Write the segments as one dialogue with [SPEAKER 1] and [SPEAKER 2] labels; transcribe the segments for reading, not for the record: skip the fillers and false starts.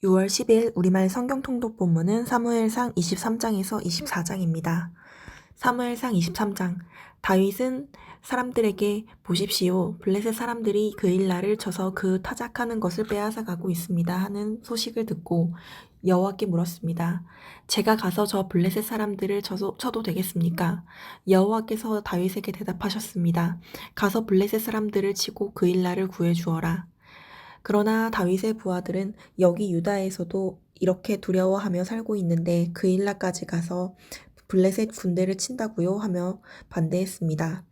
[SPEAKER 1] 6월 10일 우리말 성경 통독 본문은 사무엘상 23장에서 24장입니다. 사무엘상 23장. 다윗은 사람들에게 보십시오. 블레셋 사람들이 그일라를 쳐서 그 타작하는 것을 빼앗아가고 있습니다 하는 소식을 듣고 여호와께 물었습니다. 제가 가서 저 블레셋 사람들을 쳐도 되겠습니까? 여호와께서 다윗에게 대답하셨습니다. 가서 블레셋 사람들을 치고 그일라를 구해주어라. 그러나 다윗의 부하들은 여기 유다에서도 이렇게 두려워하며 살고 있는데 그일라까지 가서 블레셋 군대를 친다고요? 하며 반대했습니다.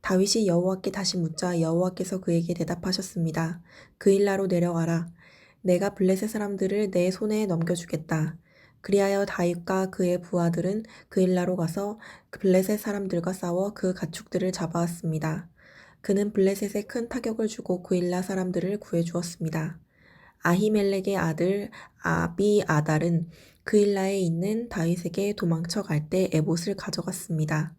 [SPEAKER 1] 다윗이 여호와께 다시 묻자 여호와께서 그에게 대답하셨습니다. 그일라로 내려가라. 내가 블레셋 사람들을 내 손에 넘겨주겠다. 그리하여 다윗과 그의 부하들은 그일라로 가서 블레셋 사람들과 싸워 그 가축들을 잡아왔습니다. 그는 블레셋에 큰 타격을 주고 그일라 사람들을 구해주었습니다. 아히멜렉의 아들 아비아달은 그일라에 있는 다윗에게 도망쳐 갈 때 에봇을 가져갔습니다.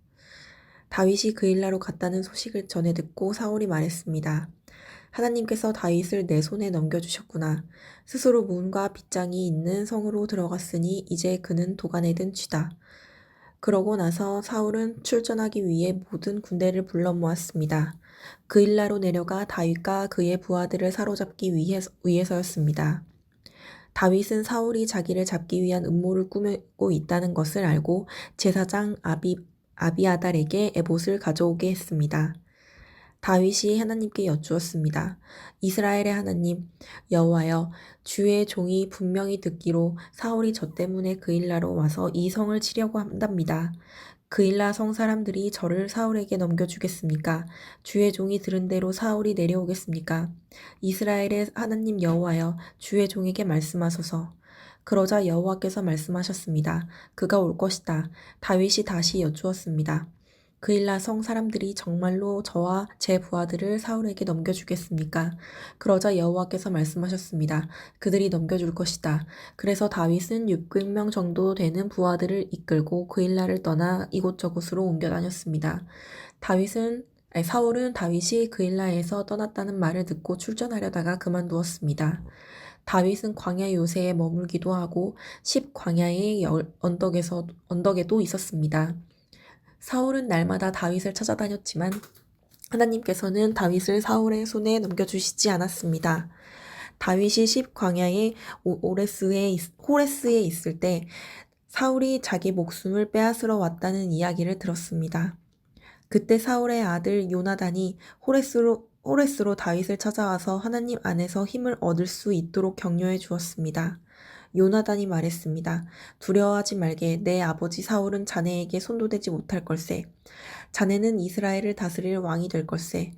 [SPEAKER 1] 다윗이 그일라로 갔다는 소식을 전해 듣고 사울이 말했습니다. 하나님께서 다윗을 내 손에 넘겨주셨구나. 스스로 문과 빗장이 있는 성으로 들어갔으니 이제 그는 도가내든 쥐다. 그러고 나서 사울은 출전하기 위해 모든 군대를 불러 모았습니다. 그일라로 내려가 다윗과 그의 부하들을 사로잡기 위해서였습니다. 다윗은 사울이 자기를 잡기 위한 음모를 꾸미고 있다는 것을 알고 제사장 아비아달에게 에봇을 가져오게 했습니다. 다윗이 하나님께 여쭈었습니다. 이스라엘의 하나님 여호와여, 주의 종이 분명히 듣기로 사울이 저 때문에 그일라로 와서 이 성을 치려고 한답니다. 그일라 성 사람들이 저를 사울에게 넘겨주겠습니까? 주의 종이 들은 대로 사울이 내려오겠습니까? 이스라엘의 하나님 여호와여, 주의 종에게 말씀하소서. 그러자 여호와께서 말씀하셨습니다. 그가 올 것이다. 다윗이 다시 여쭈었습니다. 그일라 성 사람들이 정말로 저와 제 부하들을 사울에게 넘겨주겠습니까? 그러자 여호와께서 말씀하셨습니다. 그들이 넘겨줄 것이다. 그래서 다윗은 600명 정도 되는 부하들을 이끌고 그일라를 떠나 이곳저곳으로 옮겨 다녔습니다. 사울은 다윗이 그일라에서 떠났다는 말을 듣고 출전하려다가 그만두었습니다. 다윗은 광야 요새에 머물기도 하고 광야의 언덕에도 있었습니다. 사울은 날마다 다윗을 찾아다녔지만 하나님께서는 다윗을 사울의 손에 넘겨주시지 않았습니다. 다윗이 광야의 호레스에 있을 때 사울이 자기 목숨을 빼앗으러 왔다는 이야기를 들었습니다. 그때 사울의 아들 요나단이 호레스로 다윗을 찾아와서 하나님 안에서 힘을 얻을 수 있도록 격려해 주었습니다. 요나단이 말했습니다. 두려워하지 말게. 내 아버지 사울은 자네에게 손도 대지 못할 걸세. 자네는 이스라엘을 다스릴 왕이 될 걸세.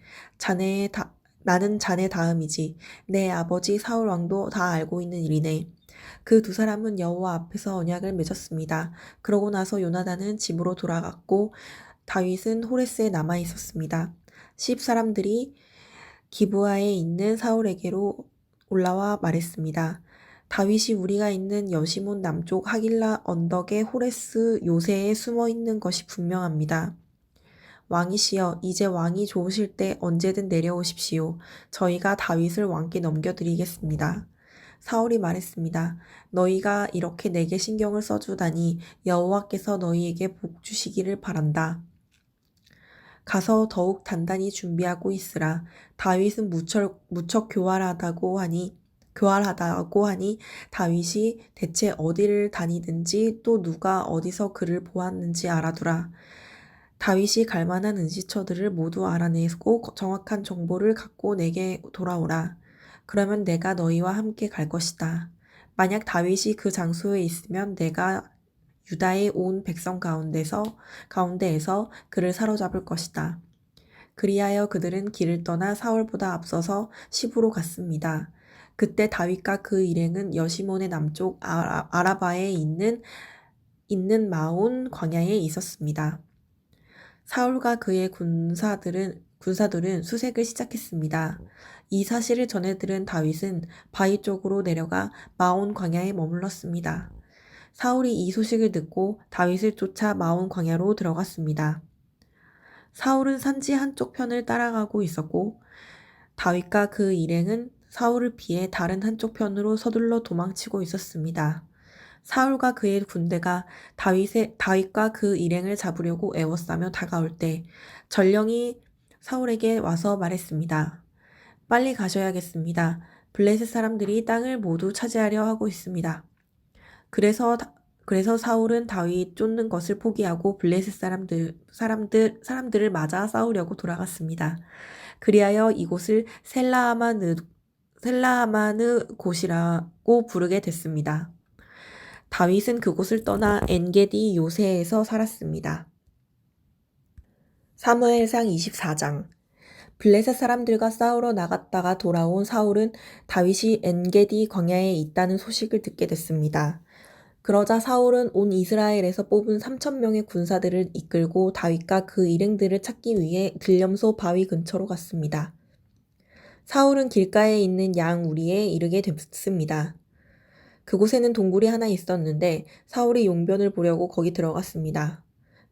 [SPEAKER 1] 나는 자네 다음이지. 내 아버지 사울 왕도 다 알고 있는 일이네. 그 두 사람은 여호와 앞에서 언약을 맺었습니다. 그러고 나서 요나단은 집으로 돌아갔고 다윗은 호레스에 남아 있었습니다. 사람들이 기브아에 있는 사울에게로 올라와 말했습니다. 다윗이 우리가 있는 여시몬 남쪽 하길라 언덕의 호레스 요새에 숨어 있는 것이 분명합니다. 왕이시여, 이제 왕이 좋으실 때 언제든 내려오십시오. 저희가 다윗을 왕께 넘겨드리겠습니다. 사울이 말했습니다. 너희가 이렇게 내게 신경을 써주다니 여호와께서 너희에게 복 주시기를 바란다. 가서 더욱 단단히 준비하고 있으라. 다윗은 무척 교활하다고 하니 다윗이 대체 어디를 다니든지 또 누가 어디서 그를 보았는지 알아두라. 다윗이 갈 만한 은시처들을 모두 알아내고 정확한 정보를 갖고 내게 돌아오라. 그러면 내가 너희와 함께 갈 것이다. 만약 다윗이 그 장소에 있으면 내가 유다의 온 백성 가운데에서 그를 사로잡을 것이다. 그리하여 그들은 길을 떠나 사울보다 앞서서 시브로 갔습니다. 그때 다윗과 그 일행은 여시몬의 남쪽 아라바에 있는 마온 광야에 있었습니다. 사울과 그의 군사들은 수색을 시작했습니다. 이 사실을 전해 들은 다윗은 바위 쪽으로 내려가 마온 광야에 머물렀습니다. 사울이 이 소식을 듣고 다윗을 쫓아 마온 광야로 들어갔습니다. 사울은 산지 한쪽 편을 따라가고 있었고 다윗과 그 일행은 사울을 피해 다른 한쪽 편으로 서둘러 도망치고 있었습니다. 사울과 그의 군대가 다윗과 그 일행을 잡으려고 애워싸며 다가올 때 전령이 사울에게 와서 말했습니다. 빨리 가셔야겠습니다. 블레셋 사람들이 땅을 모두 차지하려 하고 있습니다. 그래서 사울은 다윗 쫓는 것을 포기하고 블레셋 사람들을 맞아 싸우려고 돌아갔습니다. 그리하여 이곳을 셀라하마느 곳이라고 부르게 됐습니다. 다윗은 그곳을 떠나 엔게디 요새에서 살았습니다. 사무엘상 24장. 블레셋 사람들과 싸우러 나갔다가 돌아온 사울은 다윗이 엔게디 광야에 있다는 소식을 듣게 됐습니다. 그러자 사울은 온 이스라엘에서 뽑은 3,000명의 군사들을 이끌고 다윗과 그 일행들을 찾기 위해 들염소 바위 근처로 갔습니다. 사울은 길가에 있는 양 우리에 이르게 됐습니다. 그곳에는 동굴이 하나 있었는데 사울이 용변을 보려고 거기 들어갔습니다.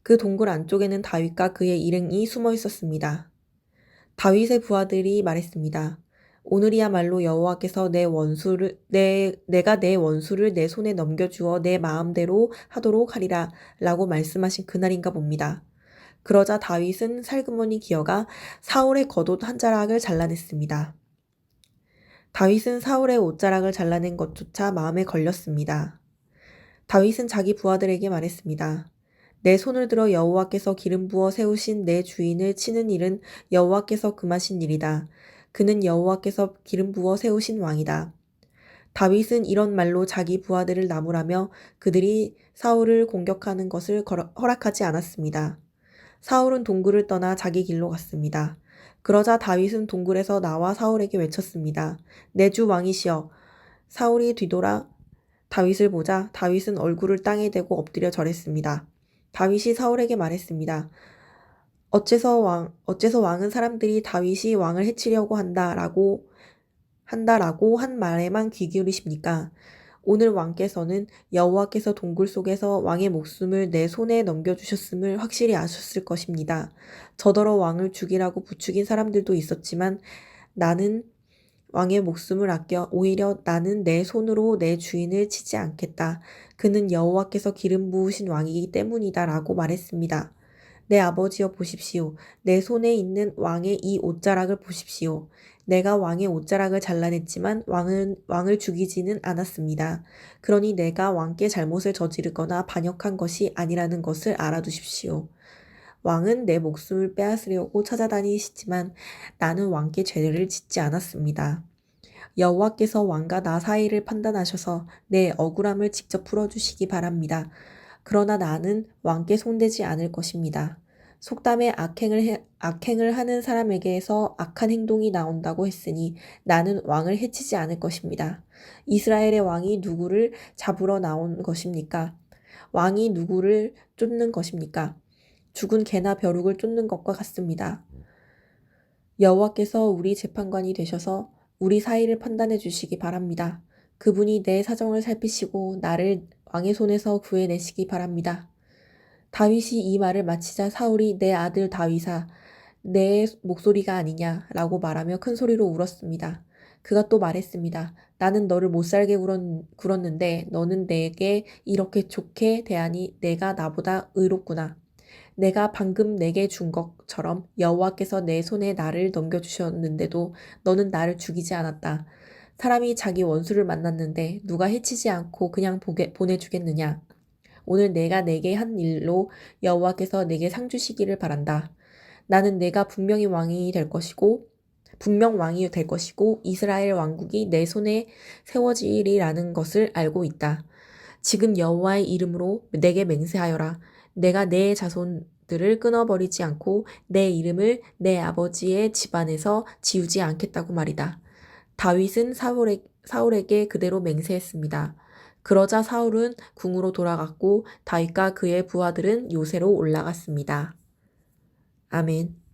[SPEAKER 1] 그 동굴 안쪽에는 다윗과 그의 일행이 숨어 있었습니다. 다윗의 부하들이 말했습니다. 오늘이야말로 여호와께서 내가 내 원수를 내 손에 넘겨주어 내 마음대로 하도록 하리라 라고 말씀하신 그날인가 봅니다. 그러자 다윗은 살그머니 기어가 사울의 겉옷 한 자락을 잘라냈습니다. 다윗은 사울의 옷자락을 잘라낸 것조차 마음에 걸렸습니다. 다윗은 자기 부하들에게 말했습니다. 내 손을 들어 여호와께서 기름 부어 세우신 내 주인을 치는 일은 여호와께서 금하신 일이다. 그는 여호와께서 기름 부어 세우신 왕이다. 다윗은 이런 말로 자기 부하들을 나무라며 그들이 사울을 공격하는 것을 허락하지 않았습니다. 사울은 동굴을 떠나 자기 길로 갔습니다. 그러자 다윗은 동굴에서 나와 사울에게 외쳤습니다. 내 주 왕이시여. 사울이 뒤돌아 다윗을 보자 다윗은 얼굴을 땅에 대고 엎드려 절했습니다. 다윗이 사울에게 말했습니다. 어째서 왕은 사람들이 다윗이 왕을 해치려고 한다라고 한 말에만 귀 기울이십니까? 오늘 왕께서는 여호와께서 동굴 속에서 왕의 목숨을 내 손에 넘겨주셨음을 확실히 아셨을 것입니다. 저더러 왕을 죽이라고 부추긴 사람들도 있었지만 나는 왕의 목숨을 아껴 오히려 나는 내 손으로 내 주인을 치지 않겠다. 그는 여호와께서 기름 부으신 왕이기 때문이다 라고 말했습니다. 내 아버지여 보십시오. 내 손에 있는 왕의 이 옷자락을 보십시오. 내가 왕의 옷자락을 잘라냈지만 왕을 죽이지는 않았습니다. 그러니 내가 왕께 잘못을 저지르거나 반역한 것이 아니라는 것을 알아두십시오. 왕은 내 목숨을 빼앗으려고 찾아다니시지만 나는 왕께 죄를 짓지 않았습니다. 여호와께서 왕과 나 사이를 판단하셔서 내 억울함을 직접 풀어주시기 바랍니다. 그러나 나는 왕께 손대지 않을 것입니다. 속담에 악행을 하는 사람에게서 악한 행동이 나온다고 했으니 나는 왕을 해치지 않을 것입니다. 이스라엘의 왕이 누구를 잡으러 나온 것입니까? 왕이 누구를 쫓는 것입니까? 죽은 개나 벼룩을 쫓는 것과 같습니다. 여호와께서 우리 재판관이 되셔서 우리 사이를 판단해 주시기 바랍니다. 그분이 내 사정을 살피시고 나를 왕의 손에서 구해내시기 바랍니다. 다윗이 이 말을 마치자 사울이 내 아들 다윗아 내 목소리가 아니냐 라고 말하며 큰 소리로 울었습니다. 그가 또 말했습니다. 나는 너를 못살게 굴었는데 너는 내게 이렇게 좋게 대하니 내가 나보다 의롭구나. 내가 방금 내게 준 것처럼 여호와께서 내 손에 나를 넘겨주셨는데도 너는 나를 죽이지 않았다. 사람이 자기 원수를 만났는데 누가 해치지 않고 그냥 보내주겠느냐. 오늘 내가 내게 한 일로 여호와께서 내게 상 주시기를 바란다. 나는 내가 분명 왕이 될 것이고 이스라엘 왕국이 내 손에 세워지리라는 것을 알고 있다. 지금 여호와의 이름으로 내게 맹세하여라. 내가 내 자손들을 끊어버리지 않고 내 이름을 내 아버지의 집안에서 지우지 않겠다고 말이다. 다윗은 사울에게 그대로 맹세했습니다. 그러자 사울은 궁으로 돌아갔고 다윗과 그의 부하들은 요새로 올라갔습니다. 아멘.